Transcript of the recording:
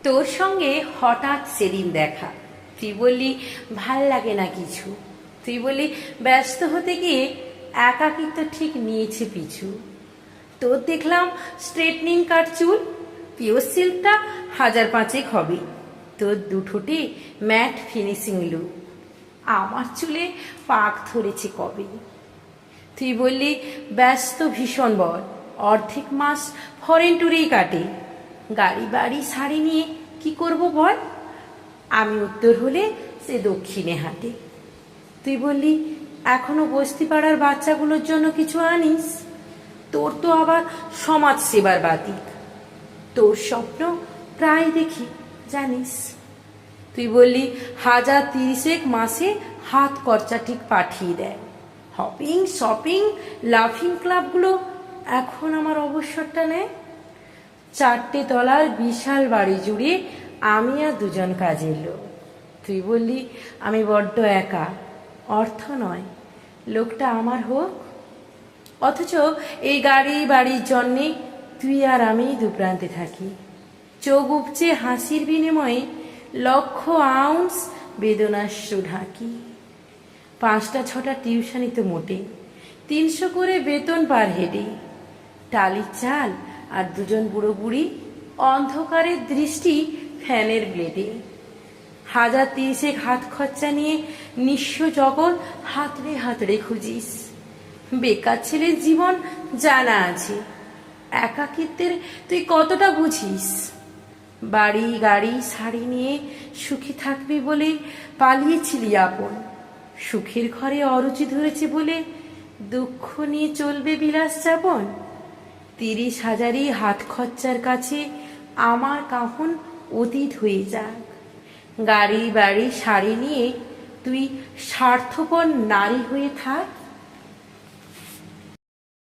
তোর সঙ্গে হঠাৎ সেদিন দেখা, তুই বললি ভাল লাগে না কিছু, তুই বললি ব্যস্ত হতে গিয়ে একাকিত্ব ঠিক নিয়েছে পিছু। তোর দেখলাম স্ট্রেটনিং কাট চুল, পিওর সিল্কটা 1,500 হবে, তোর দুঠোঁটে ম্যাট ফিনিশিং লুক, আমার চুলে পাক ধরেছে কবে। তুই বললি ব্যস্ত ভীষণ বল, অর্ধেক মাস ফরেন ট্যুরেই কাটে, গাড়ি বাড়ি শাড়ি নিয়ে কি করব বল। আমি উত্তর হলে সে দক্ষিণে হাঁটে। তুই বললি এখনো বস্তি পাড়ার বাচ্চাগুলোর জন্য কিছু আনিস, তোর তো আবার সমাজ সেবার বাতিক, তোর স্বপ্ন প্রায় দেখি জানিস। তুই বললি 1,030 মাসে হাত খরচা ঠিক পাঠিয়ে দেয়, হপিং শপিং লাফিং ক্লাবগুলো এখন আমার অবসরটা নেয়। 4টে তলার বিশাল বাড়ি জুড়ে আমি আর 2জন কাজের লোক। তুই বললি আমি বড্ড একা, অর্থ নয় লোকটা আমার হোক। অথচ এই গাড়ি বাড়ির জন্যে তুই আর আমি দুপ্রান্তে থাকি, চোখ উপচে হাসির বিনিময়ে লক্ষ আউন্স বেদনাশ্রু ঢাকি। 5টা-6টা টিউশনি তো মোটে, 300 করে বেতন পার হেডে, টালির চাল আর 2জন বুড়ো বুড়ি, অন্ধকারের দৃষ্টি ফ্যানের ব্লেডে। 1,030 হাত খরচা নিয়ে নিঃস্ব জগৎ হাতড়ে হাতড়ে খুঁজিস। বেকার ছেলের জীবন জানা আছে, একাকিত্বের তুই কতটা বুঝিস। বাড়ি গাড়ি শাড়ি নিয়ে সুখী থাকবি বলে পালিয়েছিলি আপন, সুখের ঘরে অরুচি ধরেছে বলে দুঃখ নিয়ে চলবে বিলাস যাপন। 30,000ই হাত খরচার কাছে আমার কাহন অতীত হয়ে যাক। গাড়ি বাড়ি শাড়ি নিয়ে তুই স্বার্থপর নারী হয়ে থাক।